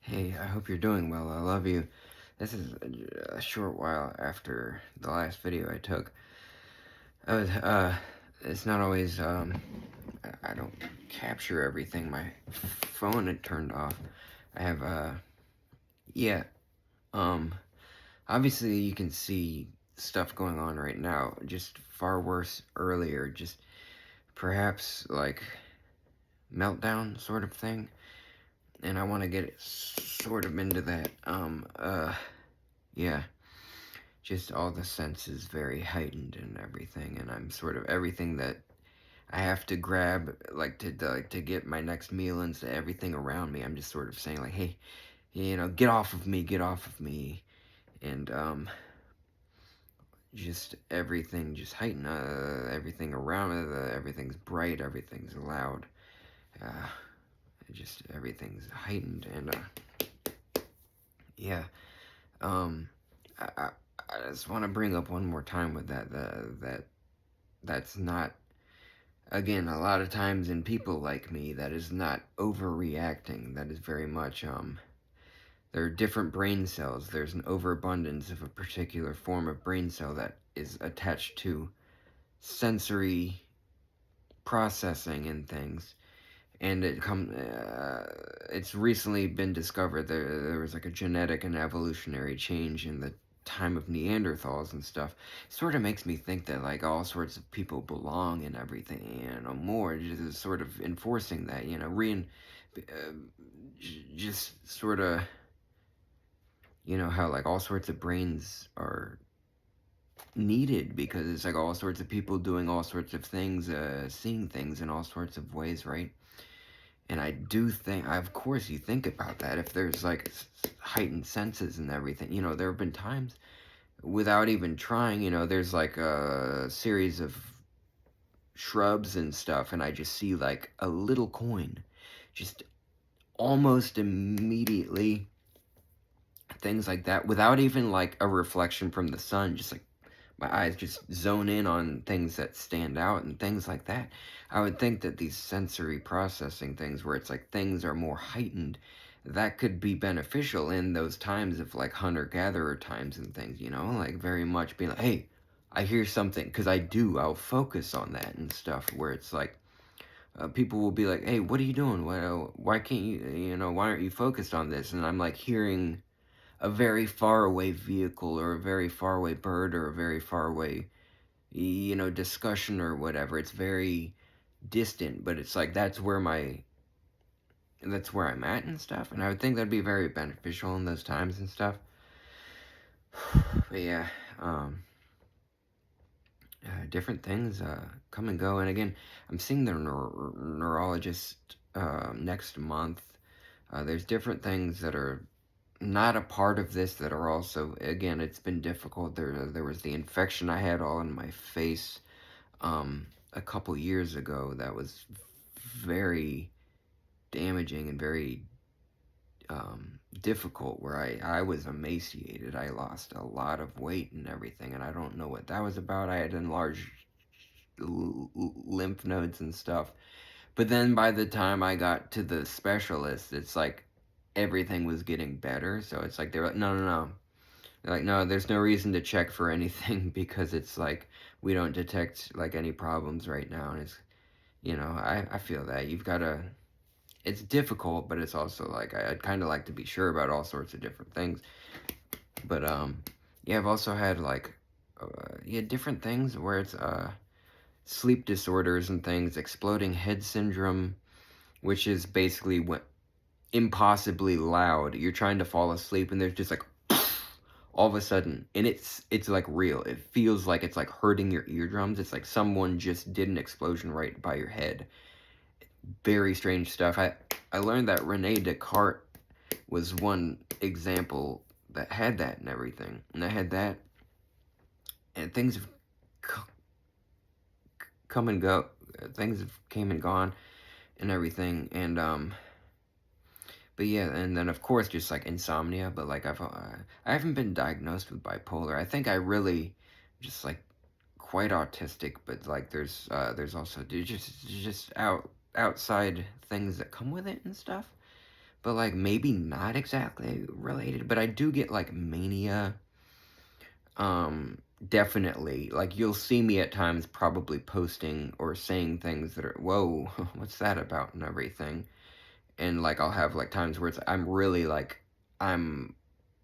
Hey, I hope you're doing well. I love you. This is a short while after the last video I took. I was, it's not always, I don't capture everything. My phone had turned off. I have, yeah, um, obviously you can see stuff going on right now, just far worse earlier, just perhaps like meltdown sort of thing. And I want to get sort of into that. Yeah. Just all the senses very heightened and everything, and I'm sort of everything that I have to grab, like to get my next meal and to everything around me. I'm just sort of saying like, hey, get off of me, and just everything just heightened. Everything around me, everything's bright, everything's loud. Uh, just everything's heightened, and yeah. Um, I, I, I just want to bring up one more time with that's not, again, a lot of times in people like me, that is not overreacting. That is very much, there are different brain cells. There's an overabundance of a particular form of brain cell that is attached to sensory processing and things. And it's recently been discovered there was like a genetic and evolutionary change in the time of Neanderthals and stuff. Sort of makes me think that like all sorts of people belong and everything, more just sort of enforcing that, uh, just sort of, how like all sorts of brains are needed because it's like all sorts of people doing all sorts of things, seeing things in all sorts of ways, right? And I do think, of course, you think about that. If there's like heightened senses and everything, there have been times without even trying, there's like a series of shrubs and stuff, and I just see like a little coin just almost immediately, things like that, without even like a reflection from the sun, just like my eyes just zone in on things that stand out and things like that. I would think that these sensory processing things, where it's like things are more heightened, that could be beneficial in those times of like hunter gatherer times and things, like very much being like, hey, I hear something, because I'll focus on that and stuff, where it's like, people will be like, hey, what are you doing? Why can't why aren't you focused on this? And I'm like hearing a very far away vehicle or a very far away bird or a very far away, discussion or whatever. It's very distant, but it's like that's where I'm at and stuff. And I would think that'd be very beneficial in those times and stuff. But yeah, different things come and go. And again, I'm seeing the neurologist next month. There's different things that are not a part of this that are also, again, it's been difficult. There was the infection I had all in my face a couple years ago that was very damaging and very difficult, where I was emaciated. I lost a lot of weight and everything, and I don't know what that was about. I had enlarged lymph nodes and stuff. But then by the time I got to the specialist, it's like everything was getting better. So it's like they're like, no, no, no. They're like, no, there's no reason to check for anything because it's like we don't detect like any problems right now. And it's, I feel that you've got to, it's difficult, but it's also like I'd kind of like to be sure about all sorts of different things. But yeah, I've also had like different things where it's sleep disorders and things, exploding head syndrome, which is basically what impossibly loud. You're trying to fall asleep and there's just like all of a sudden, and it's like real. It feels like it's like hurting your eardrums. It's like someone just did an explosion right by your head. Very strange stuff. I learned that Rene Descartes was one example that had that and everything. And I had that, and things have come and go. Things have came and gone and everything. And but yeah, and then of course just like insomnia. But like I haven't been diagnosed with bipolar. I think I really just like quite autistic, but like there's also just outside things that come with it and stuff. but like maybe not exactly related, but I do get like mania. Definitely. Like you'll see me at times probably posting or saying things that are, whoa, what's that about and everything. And like I'll have like times where I'm really like I'm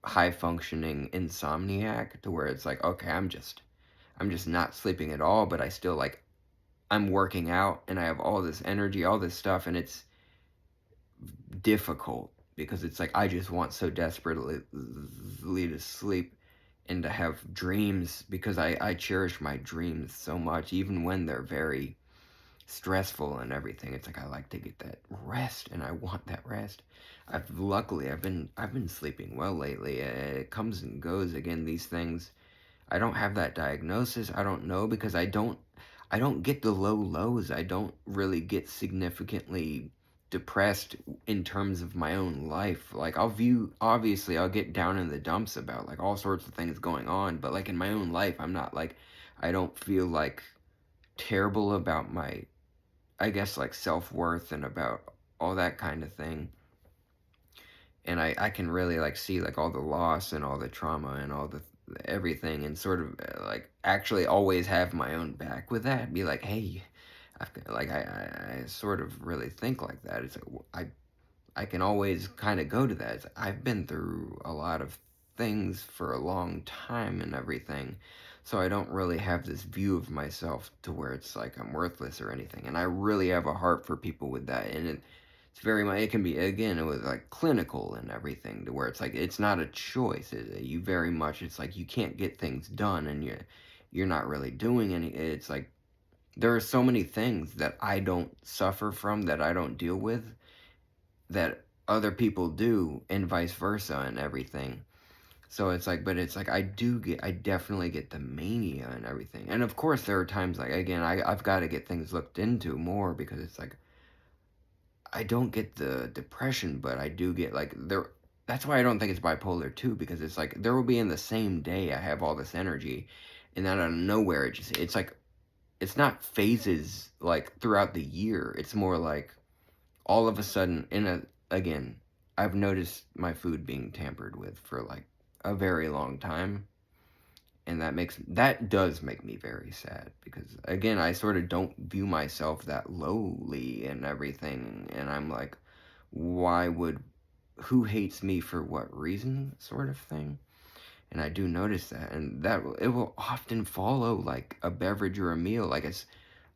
high functioning insomniac to where it's like, okay, I'm just not sleeping at all, but I still like I'm working out and I have all this energy, all this stuff, and it's difficult because it's like I just want so desperately to sleep and to have dreams because I cherish my dreams so much, even when they're very stressful and everything. It's like I like to get that rest and I want that rest. I've been sleeping well lately. It comes and goes again, these things. I don't have that diagnosis. I don't know because I don't get the low lows. I don't really get significantly depressed in terms of my own life. Like obviously I'll get down in the dumps about like all sorts of things going on, but like in my own life, I'm not like I don't feel like terrible about my I guess like self-worth and about all that kind of thing. And I can really like see like all the loss and all the trauma and all the everything and sort of like actually always have my own back with that. Be like, hey, I sort of really think like that. It's like I can always kind of go to that. I've been through a lot of things for a long time and everything. So I don't really have this view of myself to where it's like I'm worthless or anything. And I really have a heart for people with that. And it's very much, it can be, again, it was like clinical and everything to where it's like, it's not a choice. You very much, it's like you can't get things done and you're not really doing any, it's like, there are so many things that I don't suffer from, that I don't deal with, that other people do, and vice versa and everything. So it's like, but it's like I definitely get the mania and everything. And of course, there are times like, again, I've got to get things looked into more because it's like, I don't get the depression, but I do get like, there. That's why I don't think it's bipolar too, because it's like, there will be in the same day I have all this energy, and then out of nowhere, it's like, it's not phases like throughout the year. It's more like, all of a sudden again, I've noticed my food being tampered with for like a very long time, and that does make me very sad because again, I sort of don't view myself that lowly and everything, and I'm like, why would who hates me for what reason, sort of thing. And I do notice that, and that it will often follow like a beverage or a meal, like it's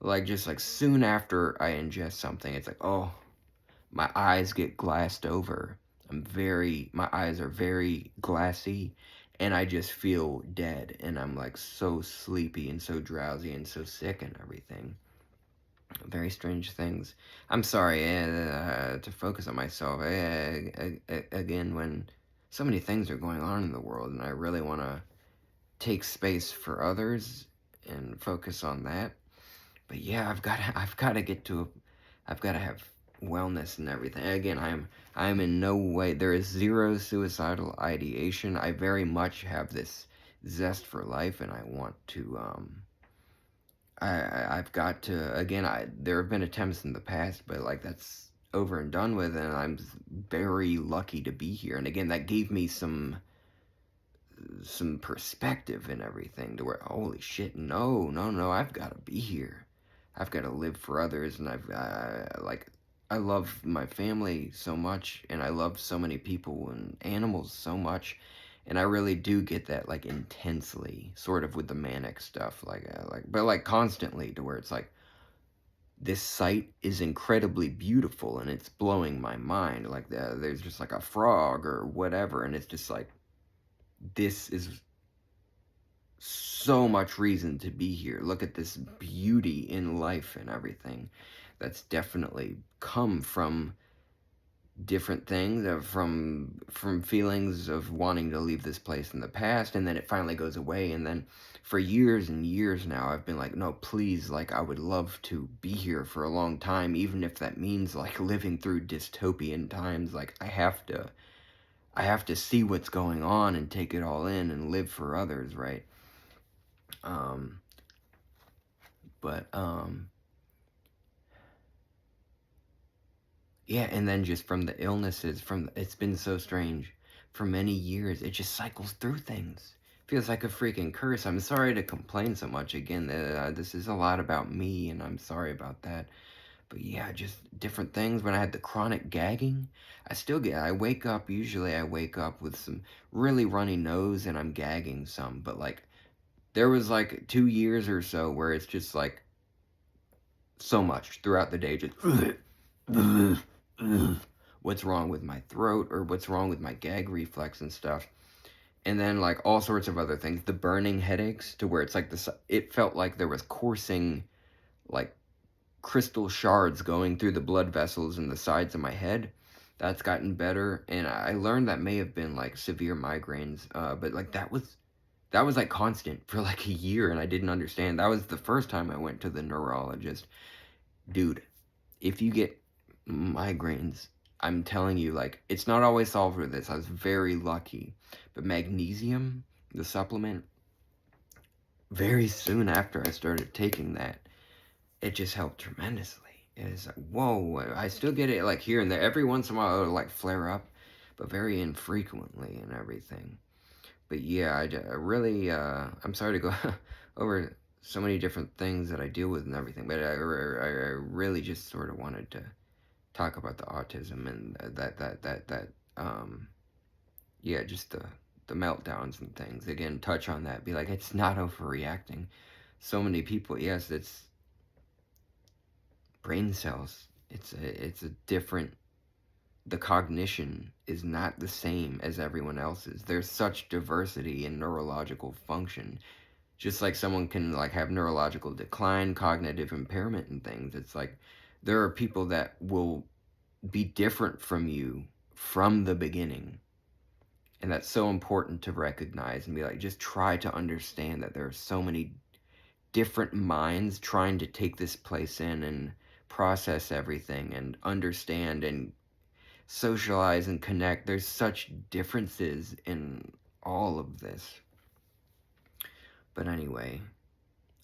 like just like soon after I ingest something, it's like, oh, my eyes get glassed over. My eyes are very glassy, and I just feel dead, and I'm like so sleepy and so drowsy and so sick and everything. Very strange things. I'm sorry to focus on myself. Again, when so many things are going on in the world, and I really want to take space for others and focus on that. But yeah, I've got to get to I've got to have wellness and everything. Again, I'm in no way, there is zero suicidal ideation. I very much have this zest for life, and I want to I've got to, again, I there have been attempts in the past, but like that's over and done with, and I'm very lucky to be here. And again, that gave me some perspective and everything to where, holy shit, no, no, no, I've got to be here. I've got to live for others, and I love my family so much, and I love so many people and animals so much, and I really do get that like intensely, sort of with the manic stuff, but like constantly to where it's like this site is incredibly beautiful and it's blowing my mind. Like there's just like a frog or whatever, and it's just like this is so much reason to be here. Look at this beauty in life and everything. That's definitely come from different things, from feelings of wanting to leave this place in the past, and then it finally goes away, and then for years and years now I've been like, no, please, like I would love to be here for a long time, even if that means like living through dystopian times. Like I have to see what's going on and take it all in and live for others, right? um but Yeah, and then just from the illnesses, it's been so strange. For many years, it just cycles through things. Feels like a freaking curse. I'm sorry to complain so much again. This is a lot about me, and I'm sorry about that. But yeah, just different things. When I had the chronic gagging, I wake up, usually I wake up with some really runny nose and I'm gagging some. But like, there was like 2 years or so where it's just like so much throughout the day, just what's wrong with my throat or what's wrong with my gag reflex and stuff. And then like all sorts of other things, the burning headaches to where it's like this, it felt like there was coursing like crystal shards going through the blood vessels in the sides of my head. That's gotten better, and I learned that may have been like severe migraines, but like that was like constant for like a year, and I didn't understand. That was the first time I went to the neurologist. Dude, if you get migraines, I'm telling you, like, it's not always solved with this. I was very lucky. But magnesium, the supplement, very soon after I started taking that, it just helped tremendously. It was like, whoa, I still get it like here and there. Every once in a while it'll like flare up, but very infrequently and everything. But yeah, I really, I'm sorry to go over so many different things that I deal with and everything, but I really just sort of wanted to talk about the autism and yeah, just the meltdowns and things. Again, touch on that. Be like, it's not overreacting. So many people, yes, it's brain cells. It's a different. The cognition is not the same as everyone else's. There's such diversity in neurological function. Just like someone can like have neurological decline, cognitive impairment and things. It's like there are people that will be different from you from the beginning. And that's so important to recognize and be like, just try to understand that there are so many different minds trying to take this place in and process everything and understand and socialize and connect. There's such differences in all of this. But anyway,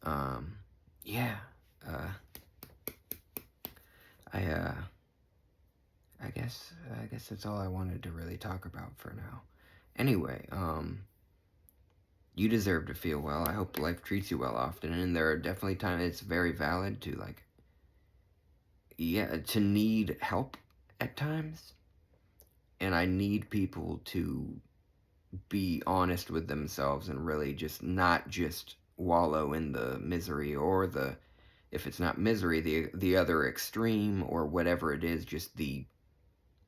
um, yeah, uh, I, uh, I guess that's all I wanted to really talk about for now. Anyway, you deserve to feel well. I hope life treats you well often, and there are definitely times it's very valid to like, yeah, to need help at times, and I need people to be honest with themselves and really just not just wallow in the misery or the if it's not misery the other extreme or whatever it is, just the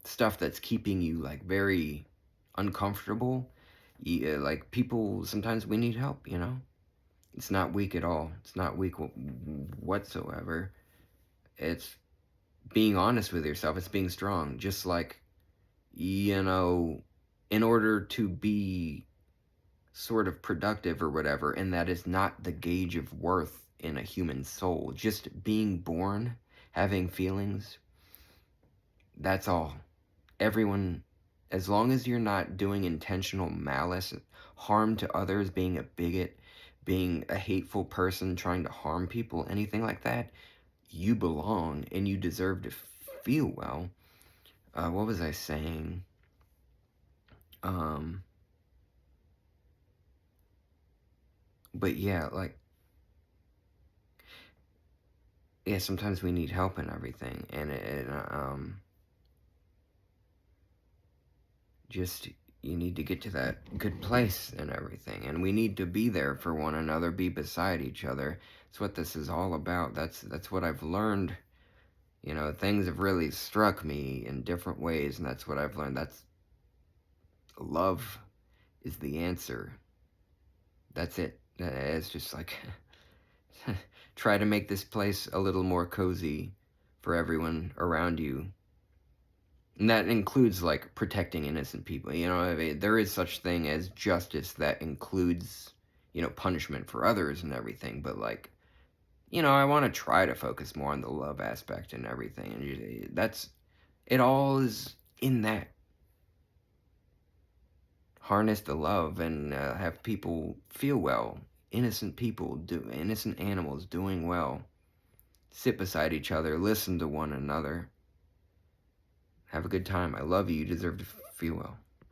stuff that's keeping you like very uncomfortable. Yeah, like people sometimes we need help, you know. It's not weak at all. It's not weak whatsoever. It's being honest with yourself. It's being strong. Just like, you know, in order to be sort of productive or whatever, and that is not the gauge of worth in a human soul. Just being born, having feelings, that's all. Everyone, as long as you're not doing intentional malice, harm to others, being a bigot, being a hateful person, trying to harm people, anything like that, you belong and you deserve to feel well. What was I saying? Um, but yeah, like, yeah, sometimes we need help and everything, and just you need to get to that good place and everything, and we need to be there for one another, be beside each other. That's what this is all about. That's what I've learned. You know, things have really struck me in different ways, and that's what I've learned. That's love is the answer. That's it. It's just like try to make this place a little more cozy for everyone around you. And that includes like protecting innocent people. You know, I mean, there is such thing as justice that includes, you know, punishment for others and everything. But like, you know, I want to try to focus more on the love aspect and everything. And that's it. All is in that. Harness the love and have people feel well. Innocent people innocent animals doing well. Sit beside each other. Listen to one another. Have a good time. I love you. You deserve to feel well.